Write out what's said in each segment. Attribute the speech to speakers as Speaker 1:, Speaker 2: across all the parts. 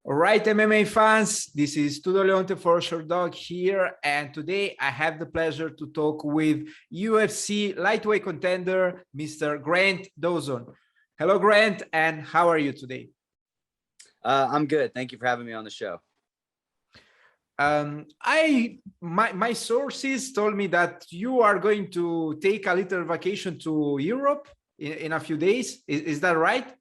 Speaker 1: All right, MMA fans, this is Tudor Leonte for Sherdog here, and today I have the pleasure to talk with UFC lightweight contender, Mr. Grant Dawson. Hello, Grant, and how are you today?
Speaker 2: I'm good. Thank you for having me on the show.
Speaker 1: My sources told me that you are going to take a little vacation to Europe in a few days. Is that right?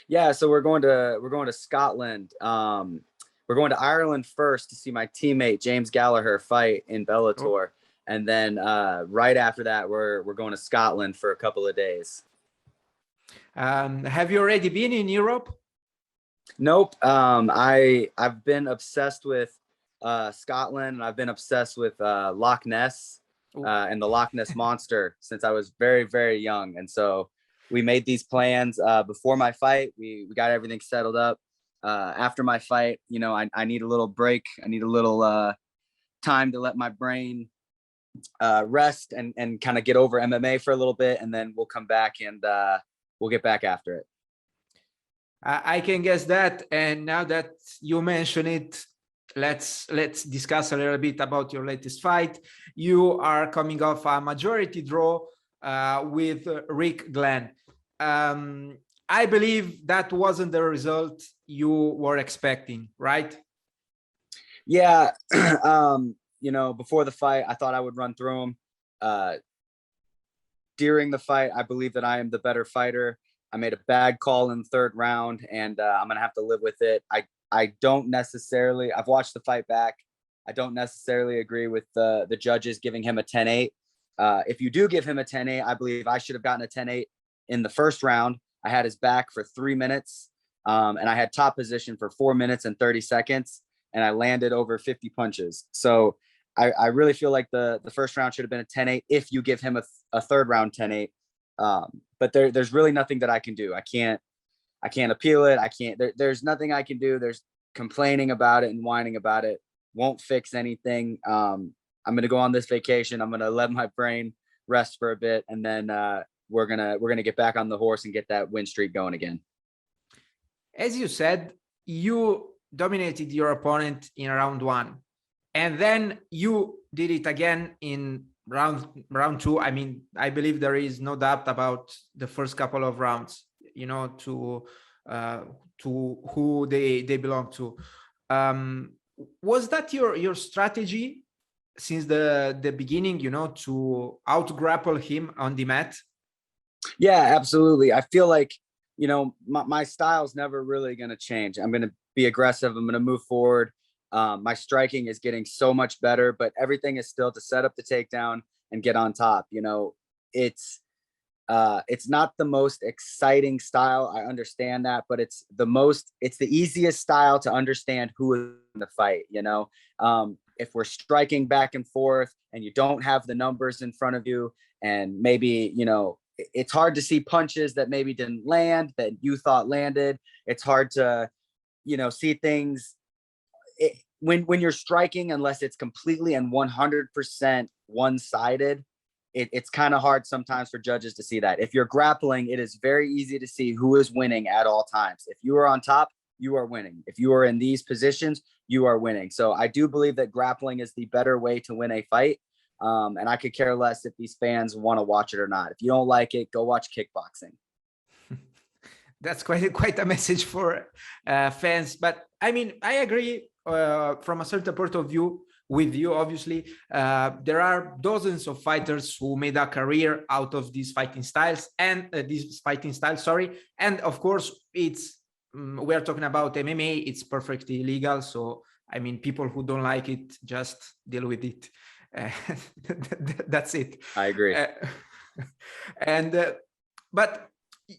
Speaker 2: Yeah, so we're going to Scotland. We're going to Ireland first to see my teammate James Gallagher fight in Bellator, and then right after that we're going to Scotland for a couple of days.
Speaker 1: Have you already been in Europe?
Speaker 2: Nope. I've been obsessed with Scotland, and I've been obsessed with Loch Ness and the Loch Ness monster since I was very, very young, and so we made these plans before my fight. We got everything settled up. After my fight, you know, I need a little break. I need a little time to let my brain rest and kind of get over MMA for a little bit, and then we'll come back and we'll get back after it.
Speaker 1: I can guess that. And now that you mention it, let's discuss a little bit about your latest fight. You are coming off a majority draw with Rick Glenn. I believe that wasn't the result you were expecting, right?
Speaker 2: Yeah. You know, before the fight, I thought I would run through him. During the fight, I believe that I am the better fighter. I made a bad call in the third round, and I'm going to have to live with it. I don't necessarily, I've watched the fight back. I don't necessarily agree with the judges giving him a 10-8. If you do give him a 10-8, I believe I should have gotten a 10-8 in the first round. I had his back for 3 minutes, and I had top position for 4 minutes and 30 seconds, and I landed over 50 punches. So I really feel like the first round should have been a 10-8 if you give him a third round 10-8. But there's really nothing that I can do. I can't appeal it. There's nothing I can do. There's complaining about it and whining about it won't fix anything. I'm going to go on this vacation. I'm going to let my brain rest for a bit, and then we're going to get back on the horse and get that win streak going again.
Speaker 1: As you said, you dominated your opponent in round one, and then you did it again in round two. I mean, I believe there is no doubt about the first couple of rounds, you know, to who they belong to. Was that your strategy since the beginning, you know, to out grapple him on the mat?
Speaker 2: Yeah, absolutely. I feel like, you know, my style's never really going to change. I'm going to be aggressive. I'm going to move forward. My striking is getting so much better, but everything is still to set up the takedown and get on top. You know, it's not the most exciting style. I understand that, but it's the easiest style to understand who is in the fight. You know, if we're striking back and forth and you don't have the numbers in front of you, and maybe, you know, it's hard to see punches that maybe didn't land that you thought landed. It's hard to, you know, see things when you're striking, unless it's completely and 100% one-sided. It's kind of hard sometimes for judges to see that. If you're grappling, it is very easy to see who is winning at all times. If you are on top, you are winning. If you are in these positions, you are winning. So I do believe that grappling is the better way to win a fight. And I could care less if these fans want to watch it or not. If you don't like it, go watch kickboxing.
Speaker 1: That's quite a message for fans. But I mean, I agree from a certain point of view with you. Obviously, there are dozens of fighters who made a career out of these fighting styles, and And of course, it's we are talking about MMA. It's perfectly legal. So I mean, people who don't like it, just deal with it. That's it.
Speaker 2: I agree.
Speaker 1: But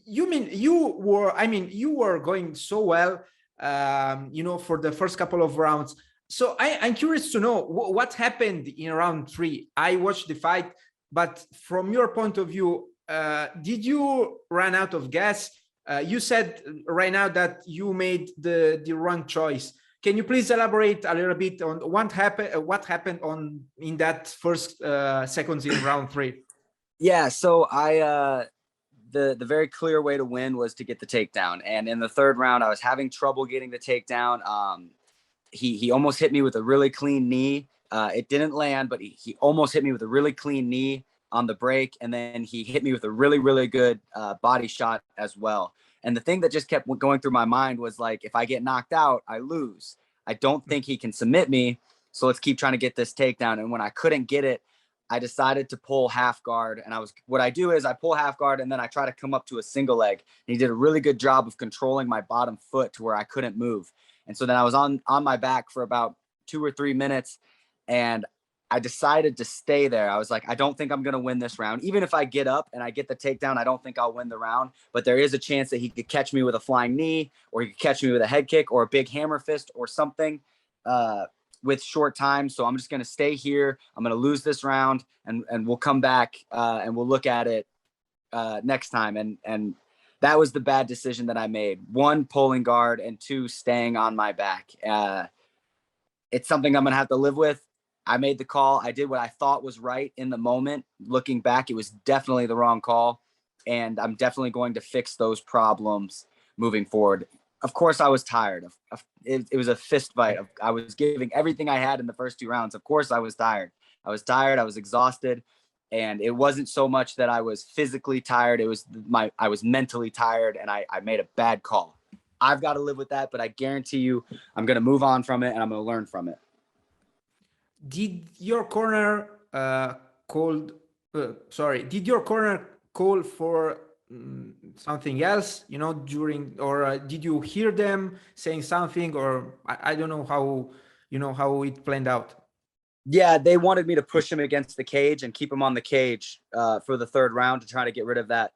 Speaker 1: you were going so well, you know, for the first couple of rounds. So I'm curious to know what happened in round three. I watched the fight, but from your point of view, did you run out of gas? You said right now that you made the wrong choice. Can you please elaborate a little bit on what happened in that first seconds in round three?
Speaker 2: Yeah, so the very clear way to win was to get the takedown. And in the third round, I was having trouble getting the takedown. He almost hit me with a really clean knee. It didn't land, but he almost hit me with a really clean knee on the break. And then he hit me with a really, really good body shot as well. And the thing that just kept going through my mind was like, if I get knocked out, I lose. I don't think he can submit me. So let's keep trying to get this takedown. And when I couldn't get it, I decided to pull half guard. And what I do is I pull half guard and then I try to come up to a single leg. And he did a really good job of controlling my bottom foot to where I couldn't move. And so then I was on my back for about 2 or 3 minutes, and I decided to stay there. I was like, I don't think I'm going to win this round. Even if I get up and I get the takedown, I don't think I'll win the round, but there is a chance that he could catch me with a flying knee, or he could catch me with a head kick or a big hammer fist or something with short time. So I'm just going to stay here. I'm going to lose this round, and we'll come back and we'll look at it next time. And that was the bad decision that I made. 1, pulling guard, and 2, staying on my back. It's something I'm going to have to live with. I made the call. I did what I thought was right in the moment. Looking back, it was definitely the wrong call. And I'm definitely going to fix those problems moving forward. Of course, I was tired. It was a fist fight. I was giving everything I had in the first 2 rounds. Of course, I was tired. I was exhausted. And it wasn't so much that I was physically tired. It was I was mentally tired, and I made a bad call. I've got to live with that, but I guarantee you I'm going to move on from it, and I'm going to learn from it.
Speaker 1: Did your corner did your corner call for something else, during, or did you hear them saying something, or I don't know how it planned out?
Speaker 2: Yeah, they wanted me to push him against the cage and keep him on the cage for the third round to try to get rid of that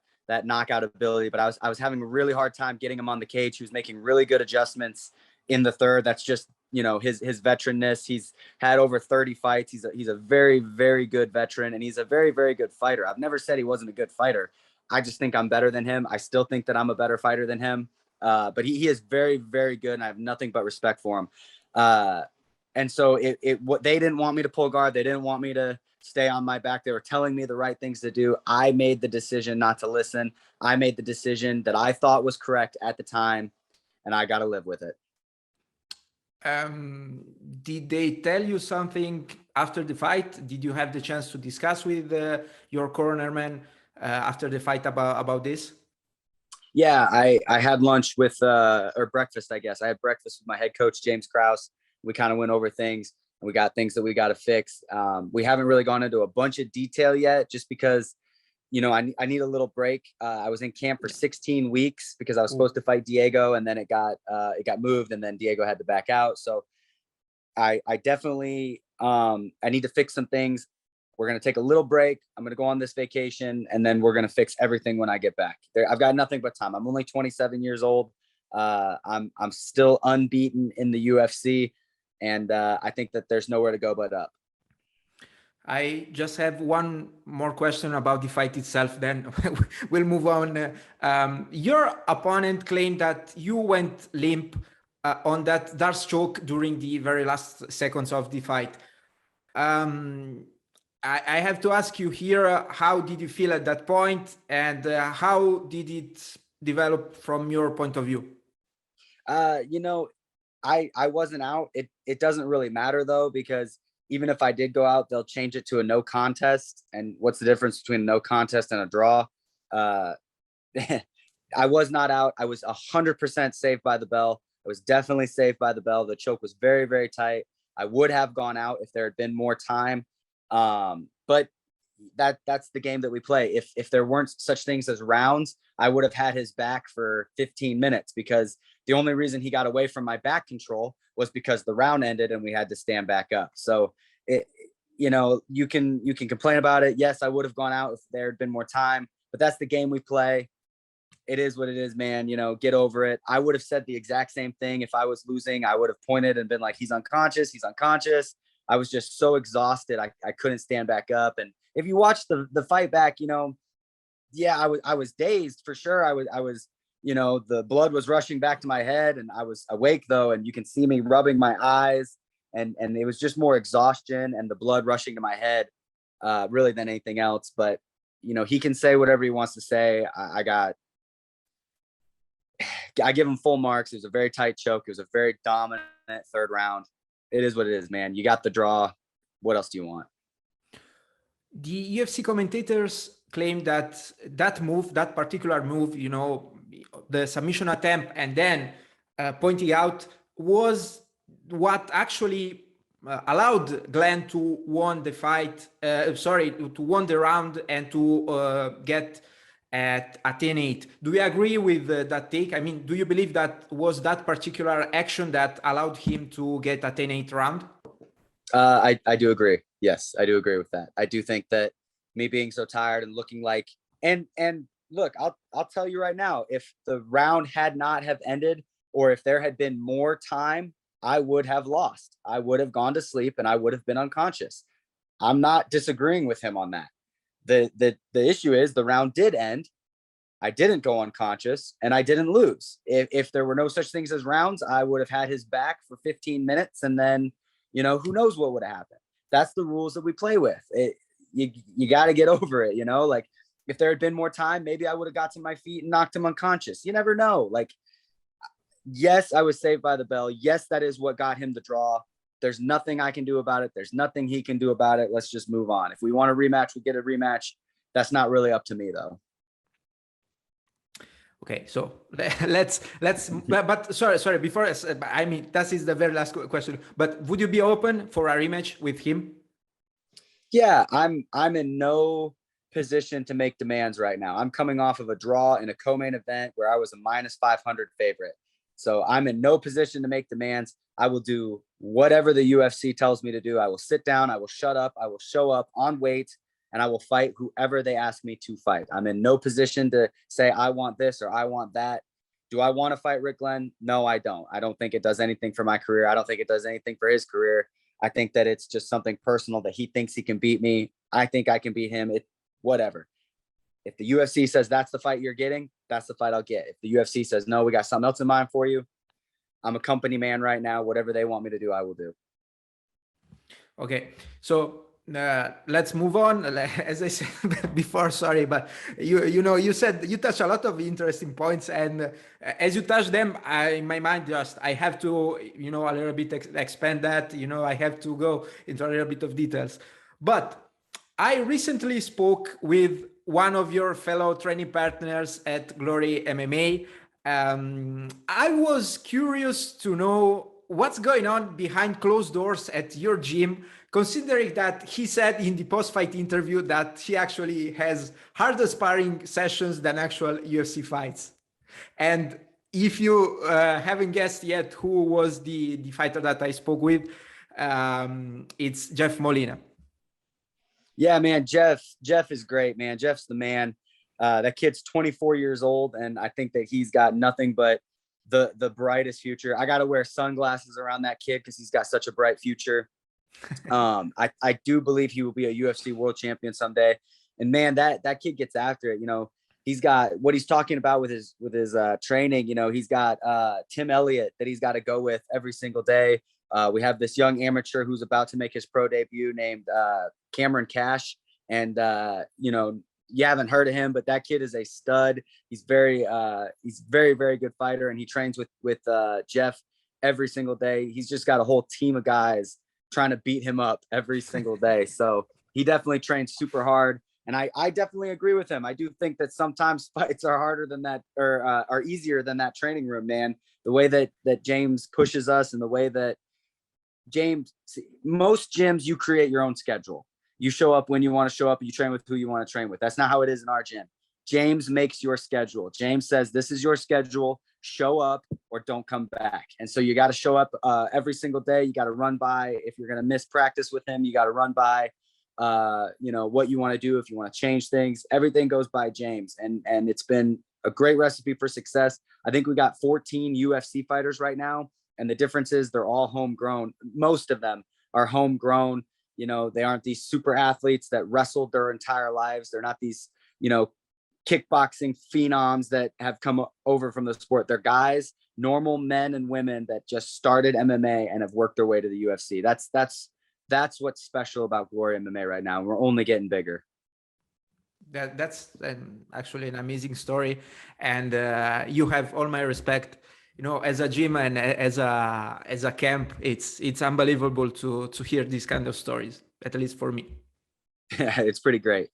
Speaker 2: knockout ability. But I was having a really hard time getting him on the cage. He was making really good adjustments in the third. That's just, his veteranness. He's had over 30 fights. He's a very, very good veteran, and he's a very, very good fighter. I've never said he wasn't a good fighter. I just think I'm better than him. I still think that I'm a better fighter than him. But he is very, very good, and I have nothing but respect for him. And so what they didn't want me to pull guard. They didn't want me to stay on my back. They were telling me the right things to do. I made the decision not to listen. I made the decision that I thought was correct at the time, and I got to live with it.
Speaker 1: Did they tell you something after the fight? Did you have the chance to discuss with your cornerman after the fight about this?
Speaker 2: Yeah, I had lunch with or breakfast, I guess. I had breakfast with my head coach, James Krause. We kind of went over things, and we got things that we got to fix. We haven't really gone into a bunch of detail yet, just because, I need a little break. I was in camp for 16 weeks because I was supposed to fight Diego, and then it got moved, and then Diego had to back out. So I definitely, I need to fix some things. We're going to take a little break. I'm going to go on this vacation, and then we're going to fix everything when I get back. I've got nothing but time. I'm only 27 years old. I'm still unbeaten in the UFC. And I think that there's nowhere to go but up.
Speaker 1: I just have one more question about the fight itself, then we'll move on. Your opponent claimed that you went limp on that Darce choke during the very last seconds of the fight. I have to ask you here, how did you feel at that point, and how did it develop from your point of view?
Speaker 2: I wasn't out. It doesn't really matter though, because even if I did go out, they'll change it to a no contest. And what's the difference between a no contest and a draw? I was not out. I was 100% saved by the bell. I was definitely saved by the bell. The choke was very, very tight. I would have gone out if there had been more time. But that's the game that we play. If there weren't such things as rounds, I would have had his back for 15 minutes, because the only reason he got away from my back control was because the round ended and we had to stand back up. So you can complain about it. Yes, I would have gone out if there had been more time, but that's the game we play. It is what it is, man. Get over it. I would have said the exact same thing if I was losing. I would have pointed and been like, he's unconscious. He's unconscious. I was just so exhausted. I couldn't stand back up. And if you watch the fight back, yeah, I was dazed for sure. I was, the blood was rushing back to my head, and I was awake though. And you can see me rubbing my eyes, and it was just more exhaustion and the blood rushing to my head, really, than anything else. But he can say whatever he wants to say. I give him full marks. It was a very tight choke. It was a very dominant third round. It is what it is, man. You got the draw. What else do you want?
Speaker 1: The UFC commentators claim that that particular move, the submission attempt, and then pointing out was what actually allowed Glenn to won the fight. To won the round and to get at 10-8. Do you agree with that take? I mean, do you believe that was that particular action that allowed him to get a 10-8 round?
Speaker 2: I do agree. Yes, I do agree with that. I do think that me being so tired and looking like, and look, I'll tell you right now, if the round had not have ended, or if there had been more time, I would have lost. I would have gone to sleep and I would have been unconscious. I'm not disagreeing with him on that. The issue is the round did end. I didn't go unconscious and I didn't lose. If there were no such things as rounds, I would have had his back for 15 minutes and then, who knows what would have happened. That's the rules that we play with. You got to get over it. Like if there had been more time, maybe I would have got to my feet and knocked him unconscious. You never know. Like, yes, I was saved by the bell. Yes, that is what got him the draw. There's nothing I can do about it. There's nothing he can do about it. Let's just move on. If we want a rematch, we get a rematch. That's not really up to me though.
Speaker 1: Okay, so but sorry, before, I mean, that is the very last question, but would you be open for a rematch with him?
Speaker 2: Yeah, I'm in no position to make demands right now. I'm coming off of a draw in a co-main event where I was a -500 favorite. So I'm in no position to make demands. I will do whatever the UFC tells me to do. I will sit down, I will shut up, I will show up on weight, and I will fight whoever they ask me to fight. I'm in no position to say I want this or I want that. Do I want to fight Rick Glenn? No, I don't. I don't think it does anything for my career. I don't think it does anything for his career. I think that it's just something personal that he thinks he can beat me. I think I can beat him. Whatever. If the UFC says that's the fight you're getting, that's the fight I'll get. If the UFC says, no, we got something else in mind for you, I'm a company man right now. Whatever they want me to do, I will do.
Speaker 1: Okay. So let's move on. As I said before, sorry, but you said you touched a lot of interesting points, and as you touch them, in my mind, I have to a little bit expand that. I have to go into a little bit of details. But I recently spoke with one of your fellow training partners at Glory MMA. I was curious to know what's going on behind closed doors at your gym, considering that he said in the post-fight interview that he actually has harder sparring sessions than actual UFC fights. And if you haven't guessed yet who was the fighter that I spoke with, it's Jeff Molina.
Speaker 2: Yeah, man, Jeff is great, man. Jeff's the man. That kid's 24 years old, and I think that he's got nothing but the brightest future. I got to wear sunglasses around that kid because he's got such a bright future. I do believe he will be a UFC world champion someday. And man, that kid gets after it. He's got what he's talking about with his training. He's got Tim Elliott that he's got to go with every single day. We have this young amateur who's about to make his pro debut named Cameron Cash. And, you haven't heard of him, but that kid is a stud. He's very, very good fighter. And he trains with Jeff every single day. He's just got a whole team of guys trying to beat him up every single day. So he definitely trains super hard. And I definitely agree with him. I do think that sometimes fights are harder than that, or are easier than that training room, man. The way that James pushes us, and the way that most gyms, you create your own schedule. You show up when you want to show up, and you train with who you want to train with. That's not how it is in our gym. James makes your schedule. James says, this is your schedule. Show up or don't come back. And so you got to show up every single day. You got to run by, if you're going to miss practice with him, you got to run by, what you want to do. If you want to change things, everything goes by James. And it's been a great recipe for success. I think we got 14 UFC fighters right now. And the difference is they're all homegrown. Most of them are homegrown. They aren't these super athletes that wrestled their entire lives. They're not these, kickboxing phenoms that have come over from the sport. They're guys, normal men and women that just started MMA and have worked their way to the UFC. That's what's special about Glory MMA right now. We're only getting bigger.
Speaker 1: That's actually an amazing story, and you have all my respect. You know, as a gym and as a camp, it's unbelievable to hear these kind of stories. At least for me.
Speaker 2: It's pretty great.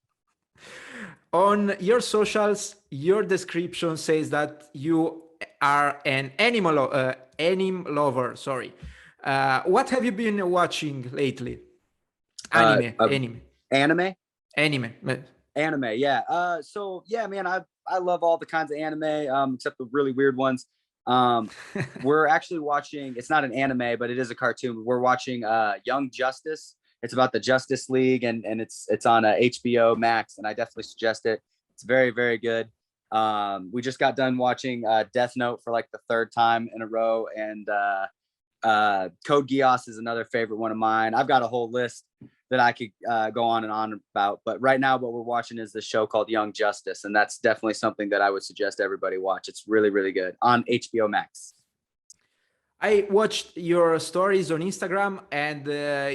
Speaker 1: On your socials, your description says that you are an anime lover. Sorry. What have you been watching lately? Anime, anime,
Speaker 2: Anime.
Speaker 1: anime.
Speaker 2: Anime, yeah. So yeah, man, I love all the kinds of anime, except the really weird ones. We're actually watching. It's not an anime, but it is a cartoon. We're watching Young Justice. It's about the Justice League, and it's on HBO Max, and I definitely suggest it. It's very, very good. We just got done watching Death Note for like the third time in a row, and Code Geass is another favorite one of mine. I've got a whole list that I could go on and on about, but right now what we're watching is the show called Young Justice, and that's definitely something that I would suggest everybody watch. It's really, really good on HBO Max.
Speaker 1: I watched your stories on Instagram, and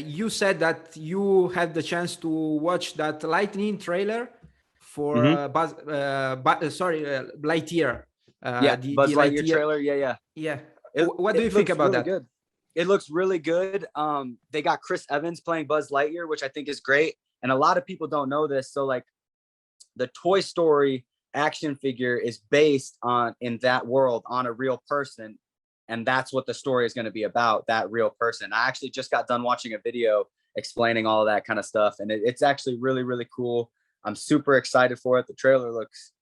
Speaker 1: you said that you had the chance to watch that Lightning trailer for Lightyear.
Speaker 2: Yeah,
Speaker 1: The
Speaker 2: Buzz Lightyear trailer. Yeah.
Speaker 1: Yeah.
Speaker 2: It,
Speaker 1: What do you
Speaker 2: it
Speaker 1: think
Speaker 2: looks
Speaker 1: about
Speaker 2: really
Speaker 1: that?
Speaker 2: good. It looks really good. They got Chris Evans playing Buzz Lightyear, which I think is great. And a lot of people don't know this. So like the Toy Story action figure is based on in that world on a real person. And that's what the story is going to be about, that real person. I actually just got done watching a video explaining all of that kind of stuff. And it's actually really, really cool. I'm super excited for it. The trailer looks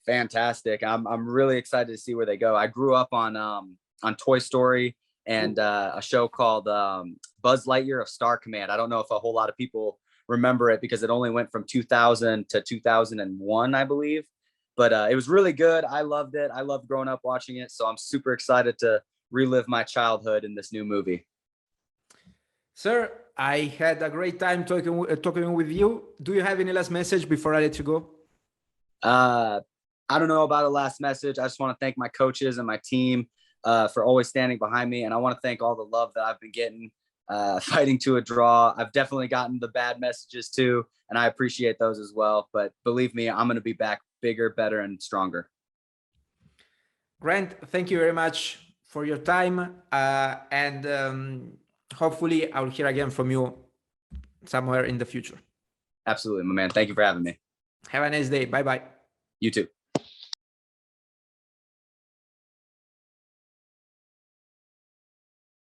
Speaker 2: fantastic. I'm really excited to see where they go. I grew up on Toy Story and a show called Buzz Lightyear of Star Command. I don't know if a whole lot of people remember it because it only went from 2000 to 2001, I believe. But it was really good. I loved it. I loved growing up watching it. So I'm super excited to relive my childhood in this new movie.
Speaker 1: Sir, I had a great time talking with you. Do you have any last message before I let you go?
Speaker 2: I don't know about a last message. I just want to thank my coaches and my team for always standing behind me. And I want to thank all the love that I've been getting fighting to a draw. I've definitely gotten the bad messages too, and I appreciate those as well. But believe me, I'm going to be back bigger, better, and stronger.
Speaker 1: Grant, thank you very much for your time. And hopefully I'll hear again from you somewhere in the future.
Speaker 2: Absolutely, my man. Thank you for having me.
Speaker 1: Have a nice day. Bye-bye.
Speaker 2: You too.